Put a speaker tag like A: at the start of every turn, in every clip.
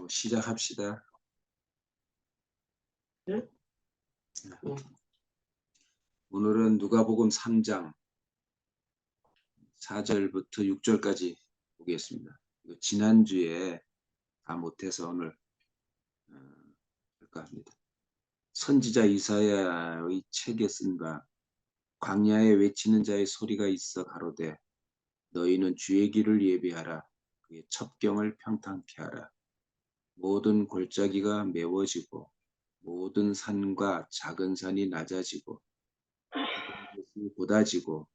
A: 시작합시다.
B: 응?
A: 오늘은 누가복음 3장 4절부터 6절까지 보겠습니다. 지난주에 다 못해서 오늘 할까 합니다. 선지자 이사야의 책에 쓴 바 광야에 외치는 자의 소리가 있어 가로되 너희는 주의 길을 예비하라. 그의 첩경을 평탄케 하라. 모든 골짜기가 메워지고 모든 산과 작은 산이 낮아지고 곳이 곧아지고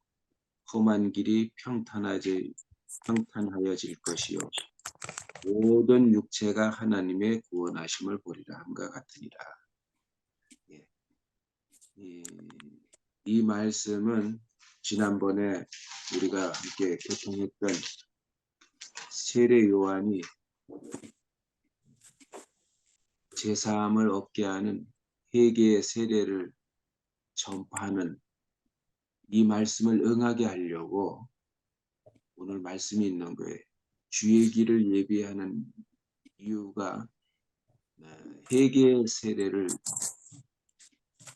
A: 험한 길이 평탄하여질 것이요 모든 육체가 하나님의 구원하심을 보리라 함과 같으니라. 예. 이 말씀은 지난번에 우리가 함께 교통했던 세례 요한이 제사함을 얻게 하는 회개의 세례를 전파하는 이 말씀을 응하게 하려고 오늘 말씀이 있는 거예요. 주의 길을 예비하는 이유가 회개의 세례를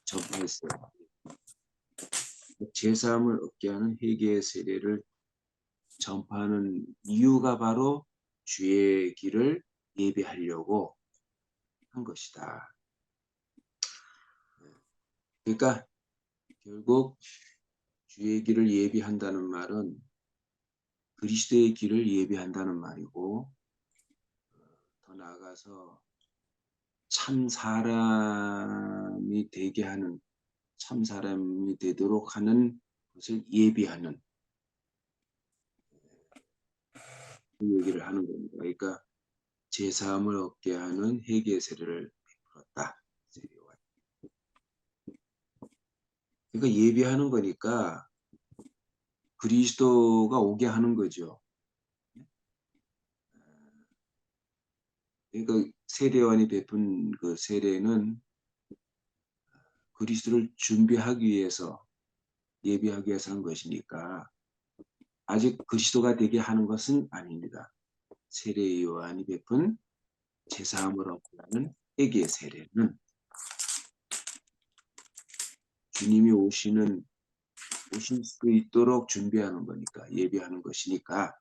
A: 전파했어요. 제사함을 얻게 하는 회개의 세례를 전파하는 이유가 바로 주의 길을 예비하려고 한 것이다. 그러니까 결국 주의 길을 예비한다는 말은 그리스도의 길을 예비한다는 말이고, 더 나아가서 참 사람이 되게 하는, 참 사람이 되도록 하는 것을 예비하는 그 얘기를 하는 겁니다. 그러니까 제사함을 얻게 하는 회개의 세례를 베풀었다. 그러니까 예비하는 거니까 그리스도가 오게 하는 거죠. 그러니까 세례요한이 베푼 그 세례는 그리스도를 준비하기 위해서, 예비하기 위해서 한 것이니까 아직 그리스도가 되게 하는 것은 아닙니다. 세례요한이 베푼 제사함을 얻게 하는 회개의 세례는 주님이 오실 수 있도록 준비하는 거니까, 예비하는 것이니까.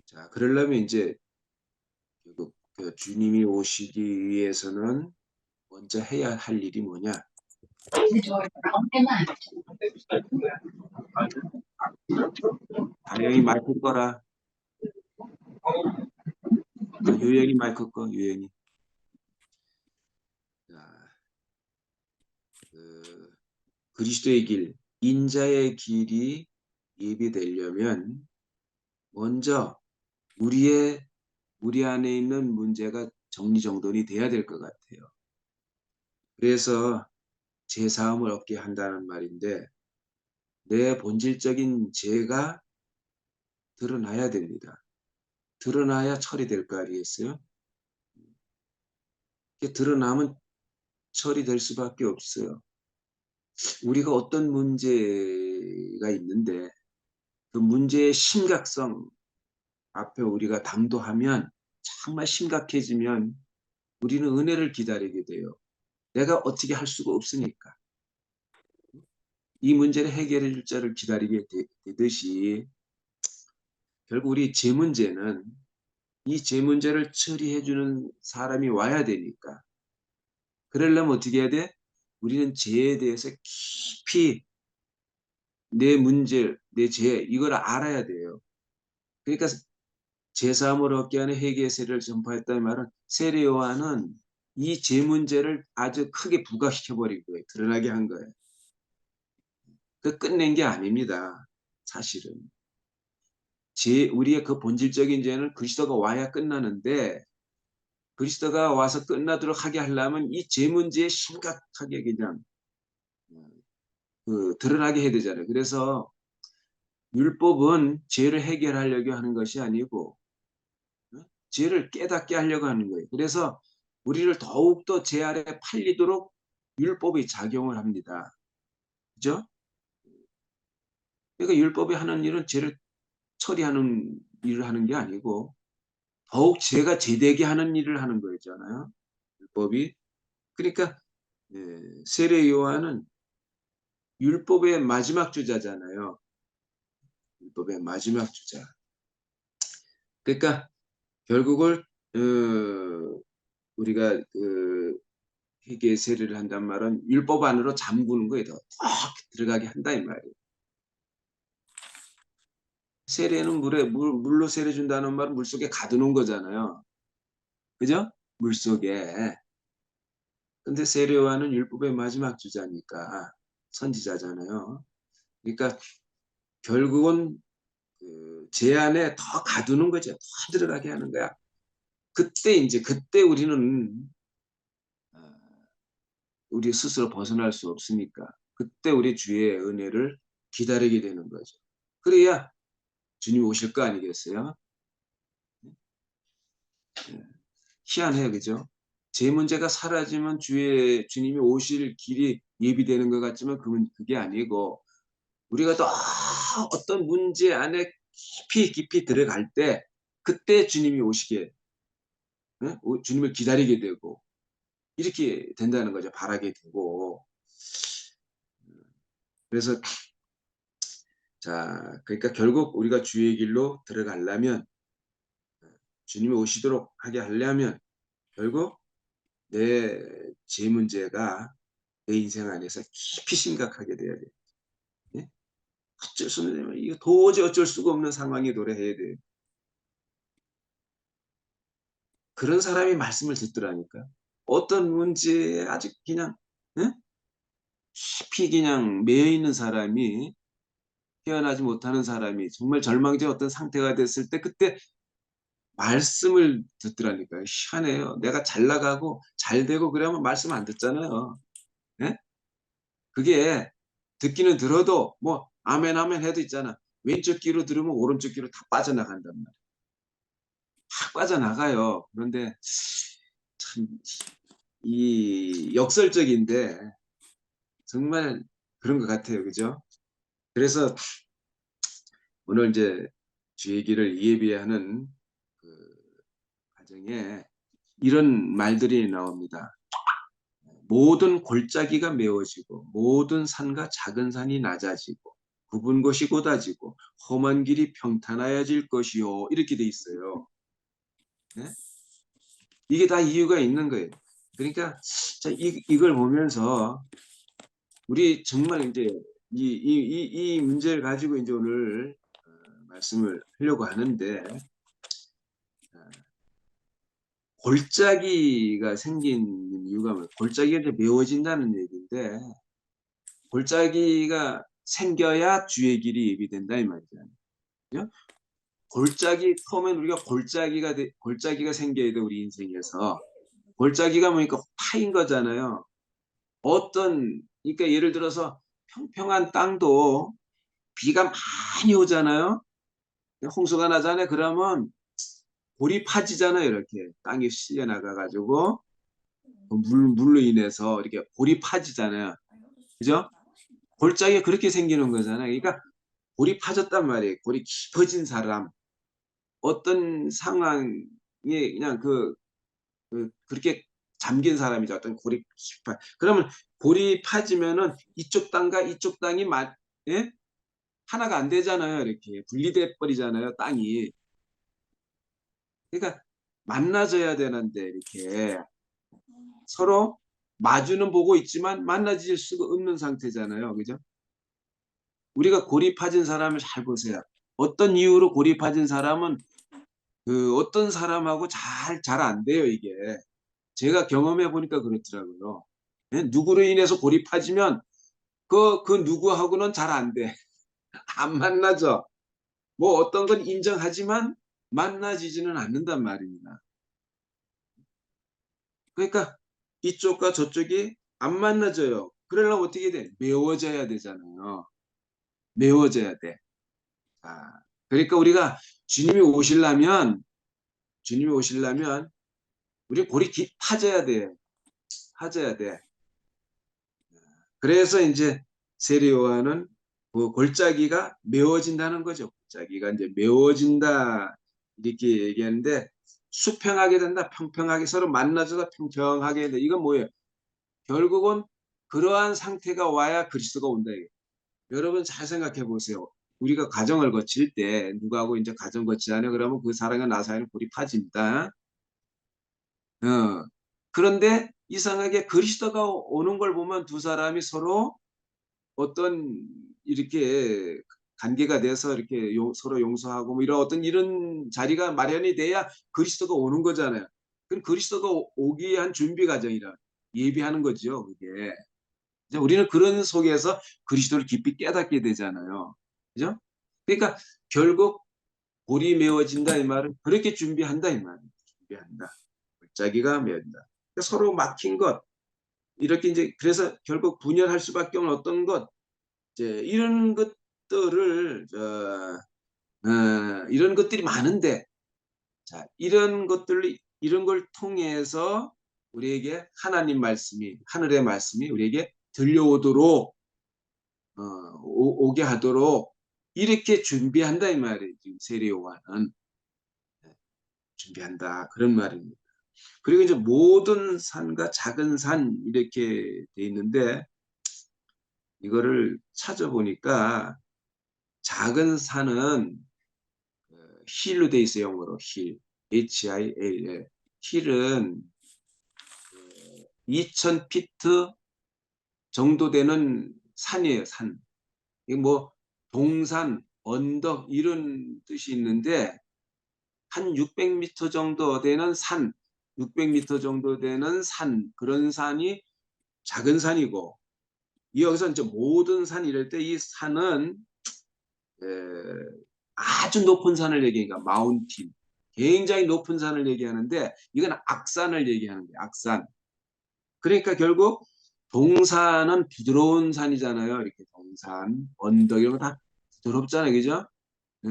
A: 자, 그러려면 이제 그 주님이 오시기 위해서는 먼저 해야 할 일이 뭐냐? 다영이 마이크 꺼라. 유영이 마이크 꺼, 유영이. 자, 그리스도의 길, 인자의 길이 예비되려면 먼저 우리 안에 있는 문제가 정리정돈이 돼야 될 것 같아요. 그래서 제사함을 얻게 한다는 말인데, 내 본질적인 죄가 드러나야 됩니다. 드러나야 처리될 거 아니겠어요? 드러나면 처리될 수밖에 없어요. 우리가 어떤 문제가 있는데 그 문제의 심각성 앞에 우리가 당도하면, 정말 심각해지면 우리는 은혜를 기다리게 돼요. 내가 어떻게 할 수가 없으니까. 이 문제를 해결해 줄 자를 기다리게 되듯이 결국 우리 제 문제는 이 제 문제를 처리해 주는 사람이 와야 되니까. 그러려면 어떻게 해야 돼? 우리는 죄에 대해서 깊이 내 문제, 내 죄, 이걸 알아야 돼요. 그러니까 제사함을 얻게 하는 회개의 세례를 전파했다는 말은 세례 요한은 이 죄 문제를 아주 크게 부각시켜버린 거예요. 드러나게 한 거예요. 그 끝낸 게 아닙니다. 사실은. 우리의 그 본질적인 죄는 그리스도가 와야 끝나는데, 그리스도가 와서 끝나도록 하게 하려면 이 죄 문제에 심각하게 그냥 드러나게 해야 되잖아요. 그래서 율법은 죄를 해결하려고 하는 것이 아니고 죄를 깨닫게 하려고 하는 거예요. 그래서 우리를 더욱더 죄 아래 팔리도록 율법이 작용을 합니다. 그죠? 그러니까 율법이 하는 일은 죄를 처리하는 일을 하는 게 아니고 더욱 죄가 제되게 하는 일을 하는 거였잖아요. 율법이. 그러니까 세례 요한은 율법의 마지막 주자잖아요. 율법의 마지막 주자. 그러니까 결국을 우리가 회개 세례를 한단 말은 율법 안으로 잠그는 거에 더 들어가게 한다 이 말이에요. 세례는 물로 세례 준다는 말은 물 속에 가두는 거잖아요. 그죠? 물 속에. 근데 세례 요한은 율법의 마지막 주자니까 선지자잖아요. 그러니까 결국은 제 안에 더 가두는 거죠. 더 들어가게 하는 거야. 그때 우리는 우리 스스로 벗어날 수 없으니까 그때 우리 주의 은혜를 기다리게 되는 거죠. 그래야 주님 오실 거 아니겠어요? 희한해요, 그죠? 제 문제가 사라지면 주님이 오실 길이 예비되는 것 같지만 그게 아니고 우리가 더 어떤 문제 안에 깊이 들어갈 때 그때 주님이 오시게 주님을 기다리게 되고 이렇게 된다는 거죠. 바라게 되고. 그래서 자, 그러니까 결국 우리가 주의 길로 들어가려면 주님이 오시도록 하게 하려면 결국 내 제 문제가 내 인생 안에서 깊이 심각하게 돼야 돼요. 예? 어쩔 수 없는 이거 도저히 어쩔 수가 없는 상황에 노래해야 돼요. 그런 사람이 말씀을 듣더라니까. 어떤 문제에 아직 그냥 깊이 그냥 매여 있는 사람이 헤어나지 못하는 사람이 정말 절망적 어떤 상태가 됐을 때 그때 말씀을 듣더라니까요. 희한해요. 내가 잘 나가고 잘 되고 그러면 말씀 안 듣잖아요. 예? 그게 듣기는 들어도 뭐 아멘 아멘 해도 있잖아. 왼쪽 귀로 들으면 오른쪽 귀로 다 빠져나간단 말이야. 다 빠져나가요. 그런데 참 이 역설적인데 정말 그런 것 같아요. 그죠? 그래서 오늘 이제 주의 길을 예비하는 그 과정에 이런 말들이 나옵니다. 모든 골짜기가 메워지고 모든 산과 작은 산이 낮아지고 굽은 곳이 곧아지고 험한 길이 평탄하여질 것이요. 이렇게 돼 있어요. 네? 이게 다 이유가 있는 거예요. 그러니까 자, 이걸 보면서 우리 정말 이제 이 문제를 가지고 이제 오늘 말씀을 하려고 하는데 골짜기가 생긴 이유가 뭐예요? 골짜기가 이제 메워진다는 얘기인데 골짜기가 생겨야 주의 길이 예비된다 이 말이잖아요. 골짜기 처음엔 우리가 골짜기가 생겨야 돼 우리 인생에서. 골짜기가 뭐니까 파인 거잖아요. 그러니까 예를 들어서 평평한 땅도 비가 많이 오잖아요. 홍수가 나잖아요. 그러면 골이 파지잖아요. 이렇게 땅이 실려 나가가지고 물로 인해서 이렇게 골이 파지잖아요. 그죠? 골짜기가 그렇게 생기는 거잖아요. 그러니까 골이 파졌단 말이에요. 골이 깊어진 사람. 어떤 상황에 그냥 그렇게 잠긴 사람이죠. 어떤 골이 깊어. 그러면 골이 파지면은 이쪽 땅과 이쪽 땅이 예? 하나가 안 되잖아요. 이렇게 분리돼 버리잖아요. 땅이. 그러니까 만나져야 되는데 이렇게 서로 마주는 보고 있지만 만나질 수가 없는 상태잖아요. 그죠? 우리가 골이 파진 사람을 잘 보세요. 어떤 이유로 골이 파진 사람은 어떤 사람하고 잘 안 돼요, 이게. 제가 경험해 보니까 그렇더라고요. 예? 누구로 인해서 골이 파지면 그 누구하고는 잘 안 돼. 안 만나죠. 뭐 어떤 건 인정하지만 만나지지는 않는단 말입니다. 그러니까 이쪽과 저쪽이 안 만나져요. 그러려면 어떻게 돼? 메워져야 되잖아요. 메워져야 돼. 아, 그러니까 우리가 주님이 오시려면 우리 골이 파져야 돼. 파져야 돼. 그래서 이제 세례 요한은 그 골짜기가 메워진다는 거죠. 골짜기가 이제 메워진다 이렇게 얘기하는데 수평하게 된다. 평평하게 서로 만나줘서 평평하게 된다. 이건 뭐예요? 결국은 그러한 상태가 와야 그리스도가 온다. 이게. 여러분 잘 생각해 보세요. 우리가 가정을 거칠 때 누구하고 이제 가정 거치잖아요. 그러면 그 사람과 나 사이는 골이 파집니다. 어. 그런데 이상하게 그리스도가 오는 걸 보면 두 사람이 서로 어떤 이렇게 관계가 돼서 이렇게 서로 용서하고 뭐 이런 어떤 이런 자리가 마련이 돼야 그리스도가 오는 거잖아요. 그럼 그리스도가 오기 위한 준비 과정이라 예비하는 거죠, 그게. 이제 우리는 그런 속에서 그리스도를 깊이 깨닫게 되잖아요. 그죠? 그러니까 결국 골이 메워진다 이 말은 그렇게 준비한다 이 말이에요. 준비한다. 자기가 메운다. 그러니까 서로 막힌 것 이렇게 이제 그래서 결국 분열할 수밖에 없는 어떤 것 이제 이런 것들을 이런 것들이 많은데 자 이런 것들 이런 걸 통해서 우리에게 하나님 말씀이 하늘의 말씀이 우리에게 들려오도록 오게 하도록 이렇게 준비한다 이 말이에요. 지금 세례 요한은 준비한다 그런 말입니다. 그리고 이제 모든 산과 작은 산 이렇게 돼 있는데 이거를 찾아보니까 작은 산은 힐로 돼 있어요. 영어로 힐. HIL. 힐은 2000피트 정도 되는 산이에요. 산. 이게 뭐 동산, 언덕 이런 뜻이 있는데 한 600m 정도 되는 산, 600m 정도 되는 산 그런 산이 작은 산이고 여기서 이제 모든 산 이럴 때 이 산은 에, 아주 높은 산을 얘기하니까 마운틴 굉장히 높은 산을 얘기하는데 이건 악산을 얘기하는 거예요. 악산. 그러니까 결국 동산은 부드러운 산이잖아요. 이렇게 동산, 언덕 이런 거 다 부드럽잖아요. 그죠? 예.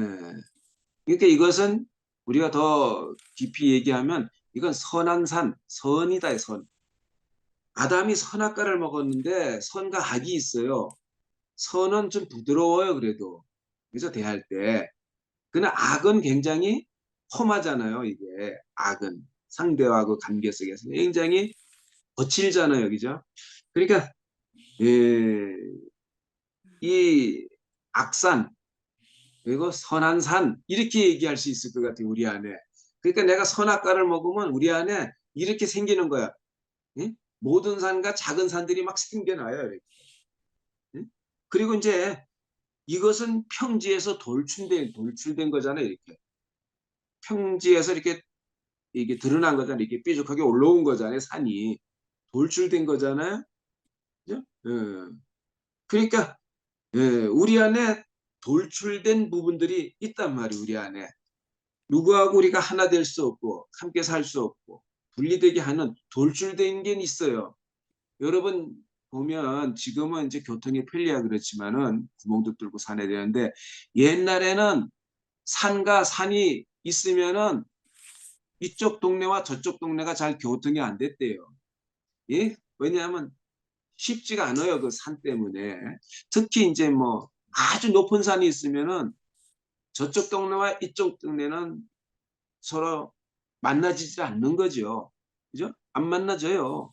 A: 그러니까 이것은 우리가 더 깊이 얘기하면 이건 선한 산, 선이다. 선. 아담이 선악과를 먹었는데 선과 악이 있어요. 선은 좀 부드러워요. 그래도. 그래서 대할 때. 그러나 악은 굉장히 험하잖아요. 이게 악은 상대와 그 관계 속에서 굉장히 거칠잖아요. 그죠? 그러니까 예, 이 악산 그리고 선한 산 이렇게 얘기할 수 있을 것 같아요. 우리 안에. 그러니까 내가 선악과를 먹으면 우리 안에 이렇게 생기는 거야. 예? 모든 산과 작은 산들이 막 생겨나요. 이렇게. 예? 그리고 이제 이것은 평지에서 돌출된 거잖아요. 이렇게. 평지에서 이렇게 이게 드러난 거잖아요. 이렇게 뾰족하게 올라온 거잖아요. 산이 돌출된 거잖아요. 그죠? 그러니까 우리 안에 돌출된 부분들이 있단 말이에요. 우리 안에 누구하고 우리가 하나 될 수 없고 함께 살 수 없고 분리되게 하는 돌출된 게 있어요. 여러분 보면 지금은 이제 교통이 편리하 그렇지만은 구멍도 뚫고 산에 되는데 옛날에는 산과 산이 있으면은 이쪽 동네와 저쪽 동네가 잘 교통이 안 됐대요. 예? 왜냐하면 쉽지가 않아요. 그 산 때문에. 특히 이제 뭐 아주 높은 산이 있으면은 저쪽 동네와 이쪽 동네는 서로 만나지질 않는 거죠. 그죠? 안 만나져요.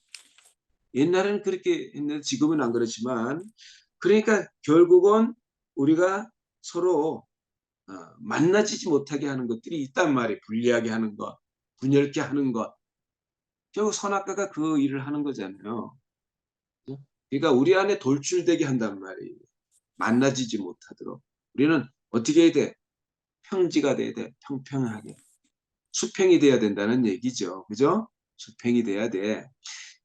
A: 옛날에는 그렇게 했는데 지금은 안 그렇지만 그러니까 결국은 우리가 서로 만나지지 못하게 하는 것들이 있단 말이에요. 분리하게 하는 것, 분열케 하는 것. 결국 선악과가 그 일을 하는 거잖아요. 그죠? 그러니까 우리 안에 돌출되게 한단 말이에요. 만나지지 못하도록. 우리는 어떻게 해야 돼? 평지가 돼야 돼. 평평하게. 수평이 돼야 된다는 얘기죠. 그죠? 수평이 돼야 돼.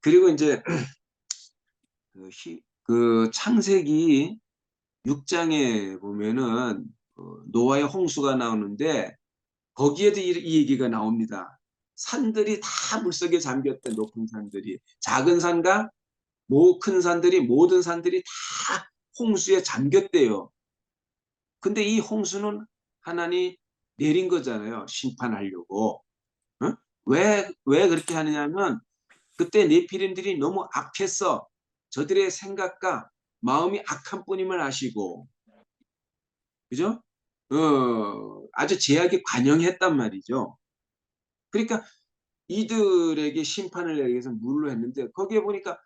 A: 그리고 이제 그 창세기 6장에 보면은 노아의 홍수가 나오는데 거기에도 이 얘기가 나옵니다. 산들이 다 물속에 잠겼대. 높은 산들이. 작은 산과 큰 산들이 모든 산들이 다 홍수에 잠겼대요. 근데 이 홍수는 하나님이 내린 거잖아요. 심판하려고. 어? 왜 그렇게 하느냐면 그때 네피림들이 너무 악했어. 저들의 생각과 마음이 악한 뿐임을 아시고, 그죠? 아주 제약에 관영했단 말이죠. 그러니까 이들에게 심판을 내리기 위해서 물로 했는데 거기에 보니까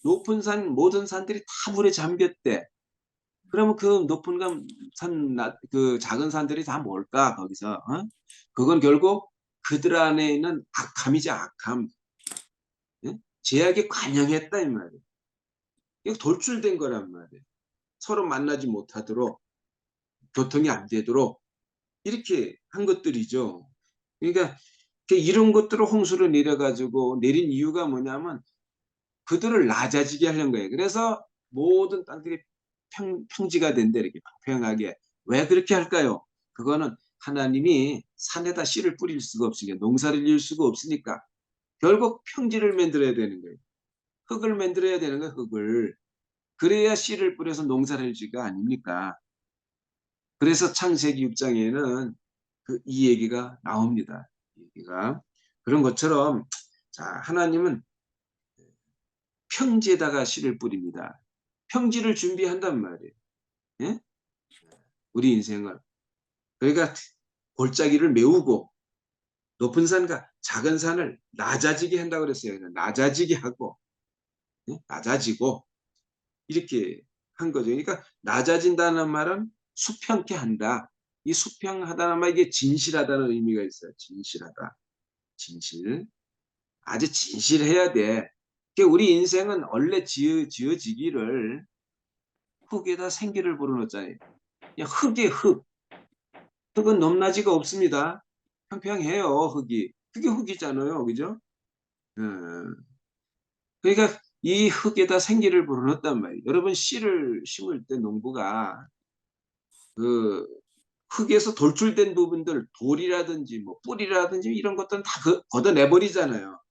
A: 높은 산 모든 산들이 다 물에 잠겼대. 그러면 그 높은 그 작은 산들이 다 뭘까 거기서? 어? 그건 결국 그들 안에 있는 악함이지 악함. 예? 죄악에 관영했다 이 말이에요. 이거 돌출된 거란 말이에요. 서로 만나지 못하도록 교통이 안 되도록 이렇게 한 것들이죠. 그러니까 이런 것들을 홍수로 내려가지고 내린 이유가 뭐냐면 그들을 낮아지게 하려는 거예요. 그래서 모든 땅들이 평지가 된대 이렇게 평평하게. 왜 그렇게 할까요? 그거는 하나님이 산에다 씨를 뿌릴 수가 없으니까 농사를 지을 수가 없으니까 결국 평지를 만들어야 되는 거예요. 흙을 만들어야 되는 거예요. 흙을. 그래야 씨를 뿌려서 농사를 지가 아닙니까? 그래서 창세기 6장에는 이 얘기가 나옵니다. 이 얘기가. 그런 것처럼 자 하나님은 평지에다가 씨를 뿌립니다. 평지를 준비한단 말이에요. 예? 우리 인생을. 그러니까 골짜기를 메우고 높은 산과 작은 산을 낮아지게 한다고 그랬어요. 낮아지게 하고 낮아지고 이렇게 한 거죠. 그러니까 낮아진다는 말은 수평케 한다. 이 수평하다는 말 이게 진실하다는 의미가 있어요. 진실하다. 진실. 아주 진실해야 돼. 우리 인생은 원래 지어지기를 흙에다 생기를 불어넣었잖아요. 그냥 흙에 흙. 흙은 높낮이가 없습니다. 평평해요, 흙이. 그게 흙이잖아요. 그죠? 음. 그러니까 이 흙에다 생기를 불어넣었단 말이에요. 여러분 씨를 심을 때 농부가 그 흙에서 돌출된 부분들 돌이라든지 뭐 뿌리라든지 이런 것들은 다 걷어내버리잖아요.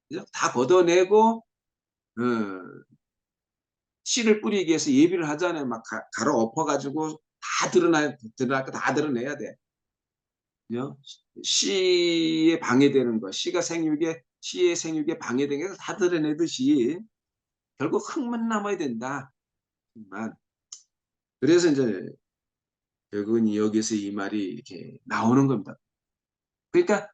A: 그죠? 다 걷어내고 씨를 뿌리기 위해서 예비를 하잖아요. 막 가로 엎어가지고 다 드러날 거 다 드러내야 돼. 그죠? 씨에 방해되는 거, 씨의 생육에 방해되는 게 다 드러내듯이 결국 흙만 남아야 된다. 흙만. 그래서 이제 결국은 여기서 이 말이 이렇게 나오는 겁니다. 그러니까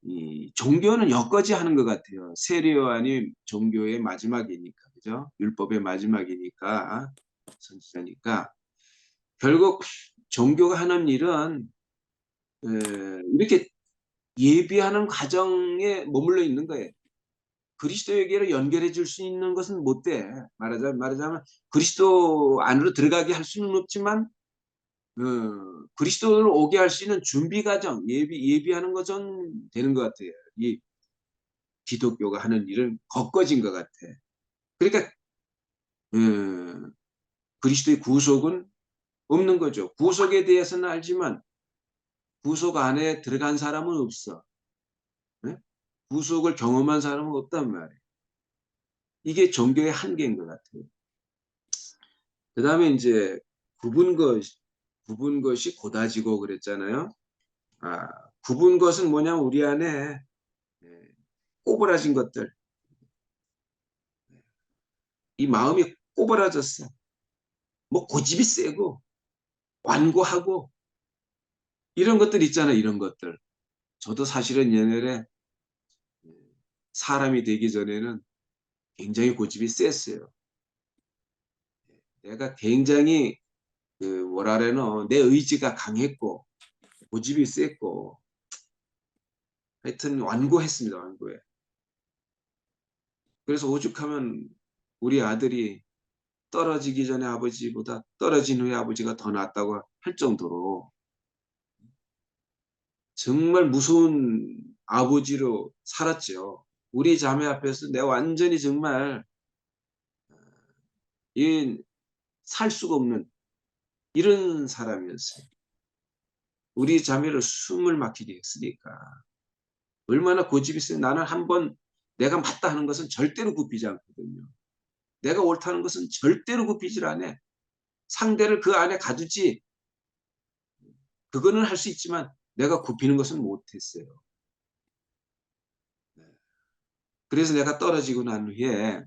A: 이 종교는 엮어지 하는 것 같아요. 세례요한이 종교의 마지막이니까, 그죠? 율법의 마지막이니까, 선지자니까. 결국 종교가 하는 일은 이렇게 예비하는 과정에 머물러 있는 거예요. 그리스도에게로 연결해 줄 수 있는 것은 못 돼. 말하자면 그리스도 안으로 들어가게 할 수는 없지만 그리스도로 오게 할 수 있는 준비 과정, 예비하는 것은 되는 것 같아요. 이 기독교가 하는 일은 꺾어진 것 같아. 그러니까 음, 그리스도의 구속은 없는 거죠. 구속에 대해서는 알지만 구속 안에 들어간 사람은 없어. 네? 구속을 경험한 사람은 없단 말이에요. 이게 종교의 한계인 것 같아요. 그 다음에 이제 굽은 것이 고다지고 그랬잖아요. 아, 굽은 것은 뭐냐면 우리 안에 꼬부라진 것들, 이 마음이 꼬부라졌어. 뭐 고집이 세고 완고하고 이런 것들 있잖아요. 이런 것들. 저도 사실은 옛날에 사람이 되기 전에는 굉장히 고집이 셌어요. 내가 굉장히 뭐라래노 내 의지가 강했고 고집이 셌고 하여튼 완고했습니다. 완고해. 그래서 오죽하면 우리 아들이 떨어지기 전에 아버지보다 떨어진 후에 아버지가 더 낫다고 할 정도로 정말 무서운 아버지로 살았죠. 우리 자매 앞에서 내가 완전히 정말 살 수가 없는 이런 사람이었어요. 우리 자매를 숨을 막히게 했으니까. 얼마나 고집이 세요. 나는 한번 내가 맞다 하는 것은 절대로 굽히지 않거든요. 내가 옳다는 것은 절대로 굽히질 않아. 상대를 그 안에 가두지. 그거는 할 수 있지만 내가 굽히는 것은 못했어요. 그래서 내가 떨어지고 난 후에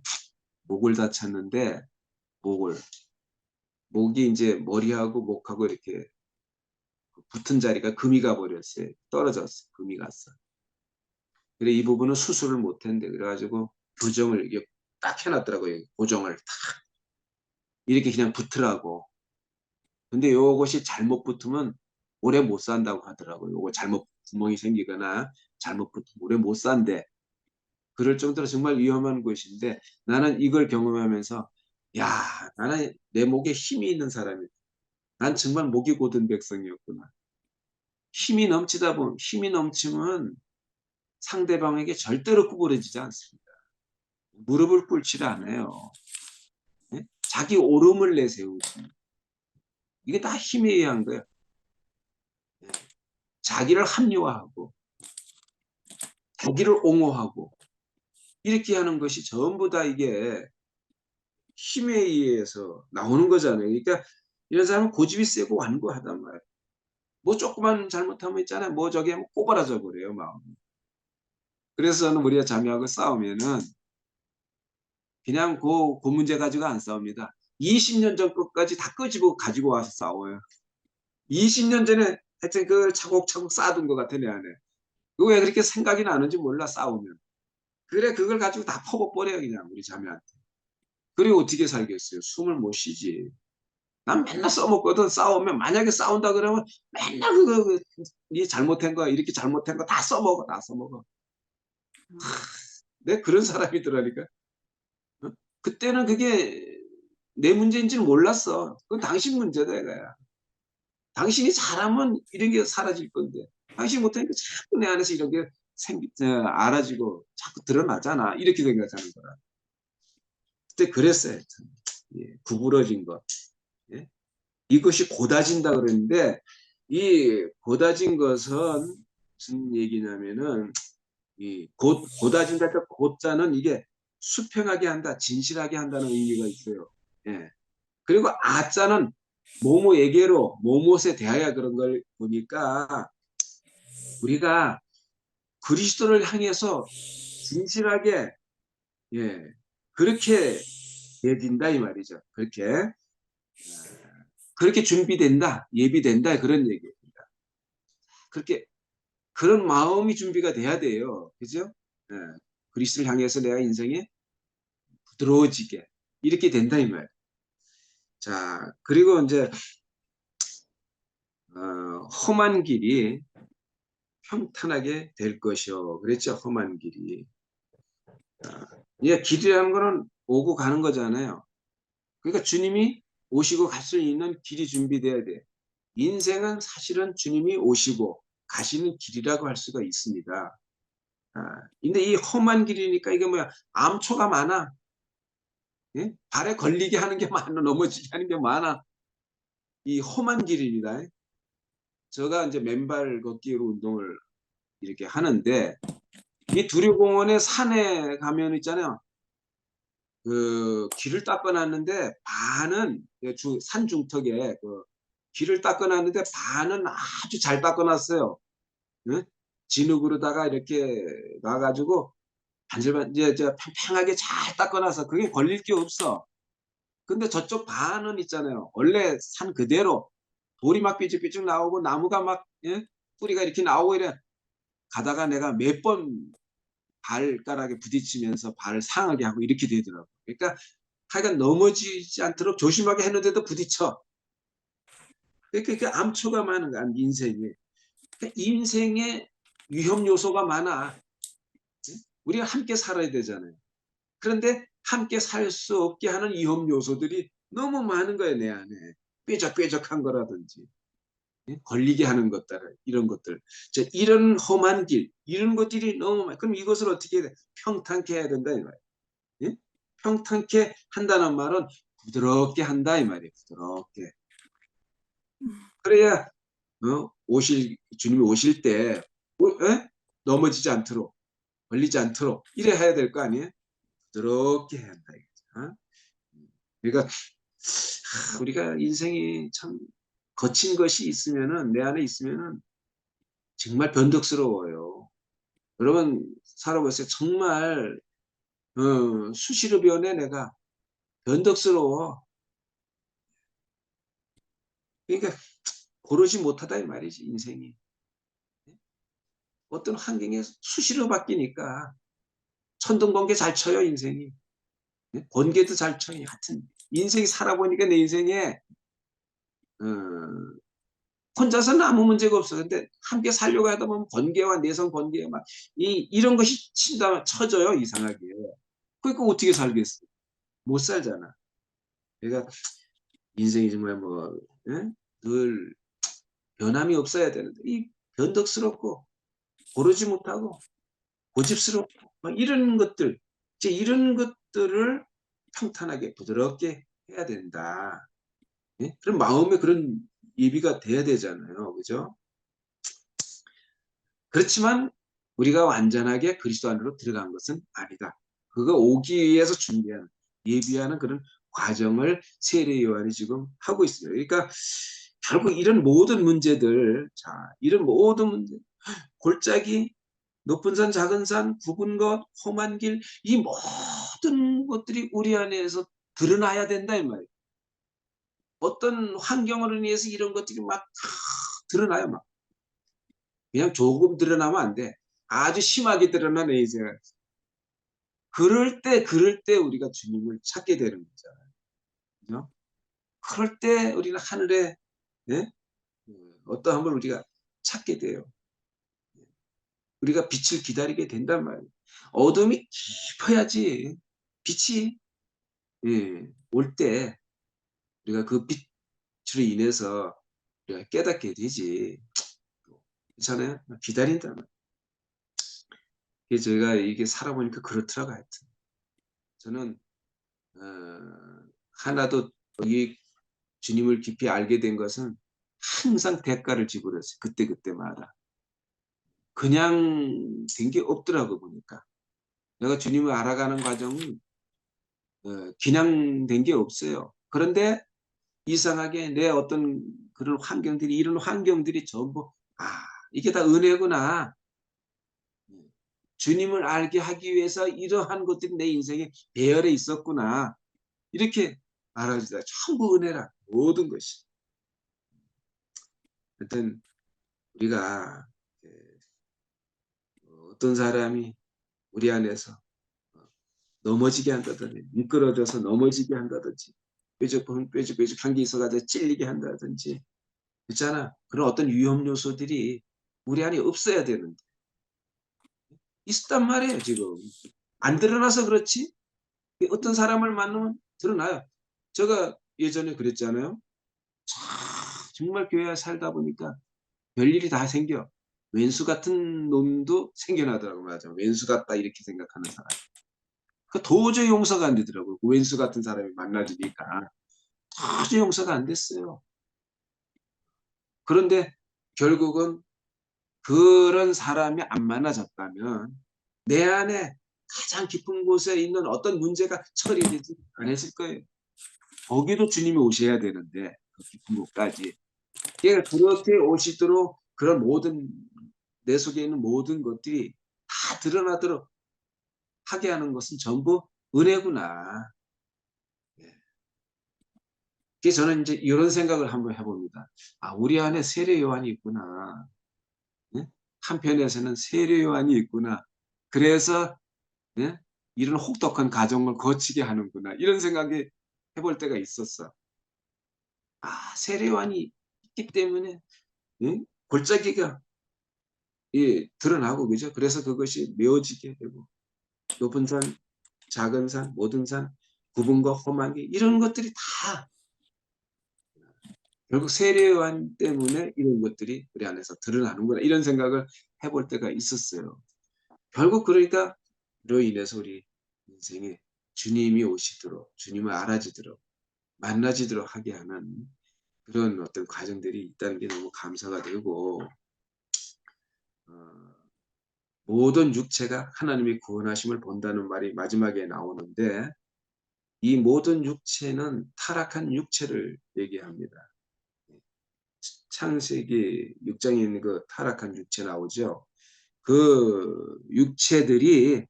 A: 목을 다쳤는데 목이 이제 머리하고 목하고 이렇게 붙은 자리가 금이 가버렸어요. 떨어졌어. 금이 갔어. 그래 이 부분은 수술을 못했는데 그래가지고 교정을 이게 딱 해놨더라고요. 고정을 딱 이렇게 그냥 붙으라고. 근데 요것이 잘못 붙으면 오래 못 산다고 하더라고요. 요거 잘못 구멍이 생기거나 잘못 붙으면 오래 못 산대. 그럴 정도로 정말 위험한 것인데 나는 이걸 경험하면서 야, 나는 내 목에 힘이 있는 사람이다. 난 정말 목이 고든 백성이었구나. 힘이 넘치면 상대방에게 절대로 구부러지지 않습니다. 무릎을 꿇지를 않아요. 예? 자기 오름을 내세우지. 이게 다 힘에 의한 거예요. 예. 자기를 합리화하고 자기를 옹호하고 이렇게 하는 것이 전부 다 이게 힘에 의해서 나오는 거잖아요. 그러니까 이런 사람은 고집이 세고 완고하단 말이에요. 뭐 조그만 잘못하면 있잖아요. 뭐 저기 하면 꼬바라져 버려요, 마음. 그래서 저는 우리가 자매하고 싸우면은 그냥 그 문제 가지고 안 싸웁니다. 20년 전 것까지 다 끄집어 가지고 와서 싸워요. 20년 전에 하여튼 그걸 차곡차곡 쌓아둔 것 같아, 내 안에. 그거 왜 그렇게 생각이 나는지 몰라, 싸우면. 그래, 그걸 가지고 다 퍼붓버려요, 그냥, 우리 자매한테. 그리고 어떻게 살겠어요? 숨을 못 쉬지. 난 맨날 써먹거든. 싸우면 만약에 싸운다 그러면 맨날 네 잘못한 거 이렇게 잘못한 거 다 써먹어 다 써먹어. 내 그런 사람이더라니까. 어? 그때는 그게 내 문제인지는 몰랐어. 그건 당신 문제다 이거야. 당신이 잘하면 이런 게 사라질 건데 당신이 못하니까 자꾸 내 안에서 이런 게 알아지고 자꾸 드러나잖아. 이렇게 생각하는 거라. 그때 그랬어요. 예, 구부러진 것. 예? 이것이 고다진다 그러는데 이 고다진 것은 무슨 얘기냐면은 이 고다진다 그 고자는 이게 수평하게 한다, 진실하게 한다는 의미가 있어요. 예. 그리고 아자는 모모에게로 모못에 대하여 그런 걸 보니까 우리가 그리스도를 향해서 진실하게 예 그렇게 예진다 이 말이죠. 그렇게 준비된다, 예비된다 그런 얘기입니다. 그렇게 그런 마음이 준비가 돼야 돼요. 그죠? 예, 그리스도를 향해서 내가 인생에 부드러워지게 이렇게 된다 이 말. 자, 그리고 이제 험한 길이 평탄하게 될 것이요. 그랬죠? 험한 길이. 예, 길이라는 거는 오고 가는 거잖아요. 그러니까 주님이 오시고 갈 수 있는 길이 준비돼야 돼. 인생은 사실은 주님이 오시고 가시는 길이라고 할 수가 있습니다. 근데 이 험한 길이니까 이게 뭐야? 암초가 많아. 예? 발에 걸리게 하는 게 많아. 넘어지게 하는 게 많아. 이 험한 길입니다. 제가 이제 맨발 걷기로 운동을 이렇게 하는데 이 두류공원의 산에 가면 있잖아요. 그 길을 닦아놨는데 반은 산 중턱에 그 길을 닦아놨는데 반은 아주 잘 닦아놨어요. 응? 진흙으로다가 이렇게 놔가지고 반질반질 이제 팽팽하게 잘 닦아놔서 그게 걸릴 게 없어. 근데 저쪽 반은 있잖아요. 원래 산 그대로 돌이 막 삐죽삐죽 나오고 나무가 막 예? 뿌리가 이렇게 나오고 이래 가다가 내가 몇 번 발가락에 부딪히면서 발을 상하게 하고 이렇게 되더라고. 그러니까 하여간 넘어지지 않도록 조심하게 했는데도 부딪혀. 그러니까 그 암초가 많은 거야, 인생에. 그러니까 인생에 위험 요소가 많아. 우리가 함께 살아야 되잖아요. 그런데 함께 살 수 없게 하는 위험 요소들이 너무 많은 거예요, 내 안에. 뾰족뾰족한 거라든지. 걸리게 하는 것들, 이런 것들. 이런 험한 길, 이런 것들이 너무 많아요. 그럼 이것을 어떻게 해야 돼? 평탄케 해야 된다, 이 말이에요. 예? 평탄케 한다는 말은 부드럽게 한다, 이 말이에요. 부드럽게. 그래야, 주님이 오실 때, 넘어지지 않도록, 걸리지 않도록, 이래 해야 될 거 아니에요? 부드럽게 해야 한다, 이거죠. 어? 그러니까, 우리가 인생이 참 거친 것이 있으면은, 내 안에 있으면은, 정말 변덕스러워요. 여러분 살아보세요. 정말 수시로 변해 내가 변덕스러워. 그러니까 고르지 못하다 이 말이지 인생이. 어떤 환경에 수시로 바뀌니까 천둥번개 잘 쳐요, 인생이. 네? 번개도 잘 쳐요. 하여튼 인생이 살아보니까 내 인생에 어, 혼자서는 아무 문제가 없어. 근데 함께 살려고 하다 보면 번개와 내성 번개 막 이런 것이 친다 쳐져요, 이상하게. 그러니까 어떻게 살겠어? 못 살잖아. 그러니까 인생이 정말 뭐 늘 변함이 없어야 되는데 이 변덕스럽고 고르지 못하고 고집스럽고 막 이런 것들 이제 이런 것들을 평탄하게 부드럽게 해야 된다. 예? 그런 마음에 그런 예비가 돼야 되잖아요. 그죠? 그렇지만 우리가 완전하게 그리스도 안으로 들어간 것은 아니다. 그거 오기 위해서 준비하는 예비하는 그런 과정을 세례 요한이 지금 하고 있어요. 그러니까 결국 이런 모든 문제들, 자, 이런 모든 문제, 골짜기, 높은 산, 작은 산, 굽은 것, 험한 길, 이 모든 것들이 우리 안에서 드러나야 된다 이 말이에요. 어떤 환경으로 인해서 이런 것들이 막 드러나요, 막. 그냥 조금 드러나면 안 돼. 아주 심하게 드러나네, 이제. 그럴 때 우리가 주님을 찾게 되는 거잖아요. 그죠? 그럴 때 우리는 하늘에, 네? 어떠한 걸 우리가 찾게 돼요. 우리가 빛을 기다리게 된단 말이에요. 어둠이 깊어야지 빛이 올 때 우리가 그 빛으로 인해서 우리가 깨닫게 되지. 괜찮아요? 기다린단 말이에요. 그래서 제가 이게 살아보니까 그렇더라고요. 하여튼. 저는 하나도 이 주님을 깊이 알게 된 것은 항상 대가를 지불했어요. 그때그때마다. 그냥 된 게 없더라고 보니까. 내가 주님을 알아가는 과정은 그냥 된 게 없어요. 그런데 이상하게 내 어떤 그런 환경들이 이런 환경들이 전부 이게 다 은혜구나. 주님을 알게 하기 위해서 이러한 것들이 내 인생에 배열에 있었구나. 이렇게 알아주다. 전부 은혜라. 모든 것이. 하여튼 우리가 어떤 사람이 우리 안에서 넘어지게 한다든지 미끄러져서 넘어지게 한다든지 뾰족한 게 있어가지고 찔리게 한다든지 있잖아. 그런 어떤 위험 요소들이 우리 안에 없어야 되는데 있었단 말이에요. 지금 안 드러나서 그렇지 어떤 사람을 만나면 드러나요. 제가 예전에 그랬잖아요. 정말 교회에 살다 보니까 별일이 다 생겨. 왼수 같은 놈도 생겨나더라고. 맞아. 왼수 같다 이렇게 생각하는 사람. 그 도저히 용서가 안 되더라고요. 그 왼수 같은 사람이 만나지니까. 도저히 용서가 안 됐어요. 그런데 결국은 그런 사람이 안 많아졌다면 내 안에 가장 깊은 곳에 있는 어떤 문제가 처리되지 않았을 거예요. 거기도 주님이 오셔야 되는데 그 깊은 곳까지. 그러니까 그렇게 오시도록 그런 모든 내 속에 있는 모든 것들이 다 드러나도록 하게 하는 것은 전부 은혜구나. 예. 그래서 저는 이제 이런 생각을 한번 해봅니다. 우리 안에 세례 요한이 있구나. 예? 한편에서는 세례 요한이 있구나. 그래서 예? 이런 혹독한 과정을 거치게 하는구나. 이런 생각이 해볼 때가 있었어. 세례 요한이 있기 때문에 예? 골짜기가 드러나고 그죠? 그래서 그것이 메워지게 되고 높은 산, 작은 산, 모든 산, 구분과 험한 길 이런 것들이 다 결국 세례요한 때문에 이런 것들이 우리 안에서 드러나는구나 이런 생각을 해볼 때가 있었어요. 결국 그러니까 로 인해서 우리 인생에 주님이 오시도록 주님을 알아지도록 만나지도록 하게 하는 그런 어떤 과정들이 있다는 게 너무 감사가 되고 어, 모든 육체가 하나님의 구원하심을 본다는 말이 마지막에 나오는데 이 모든 육체는 타락한 육체를 얘기합니다. 창세기 6장에 있는 그 타락한 육체 나오죠. 그 육체들이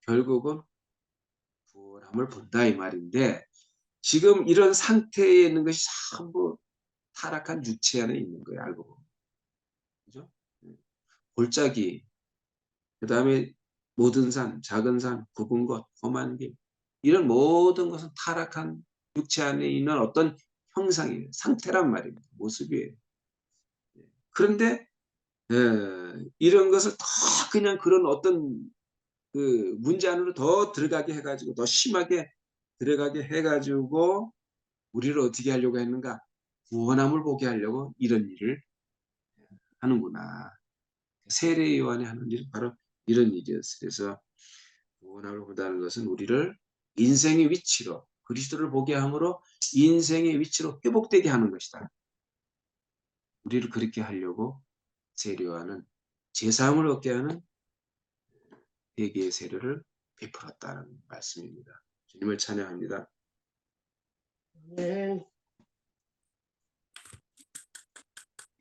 A: 결국은 구원함을 본다 이 말인데 지금 이런 상태에 있는 것이 전부 타락한 육체 안에 있는 거예요. 알고 보면. 그죠? 골짜기 그 다음에 모든 산, 작은 산, 굽은 것, 험한 길 이런 모든 것은 타락한 육체 안에 있는 어떤 형상이에요. 상태란 말입니다. 모습이에요. 그런데 이런 것을 더 그냥 그런 어떤 그 문제 안으로 더 들어가게 해가지고 더 심하게 들어가게 해가지고 우리를 어떻게 하려고 했는가? 구원함을 보게 하려고 이런 일을 하는구나. 세례 요한이 하는 일은 바로 이런 일이었어요. 그래서 구원함을 본다는 것은 우리를 인생의 위치로 그리스도를 보게 함으로 인생의 위치로 회복되게 하는 것이다. 우리를 그렇게 하려고 세례 요한은 제사함을 얻게 하는 회개의 세례를 베풀었다는 말씀입니다. 주님을 찬양합니다.
B: 네.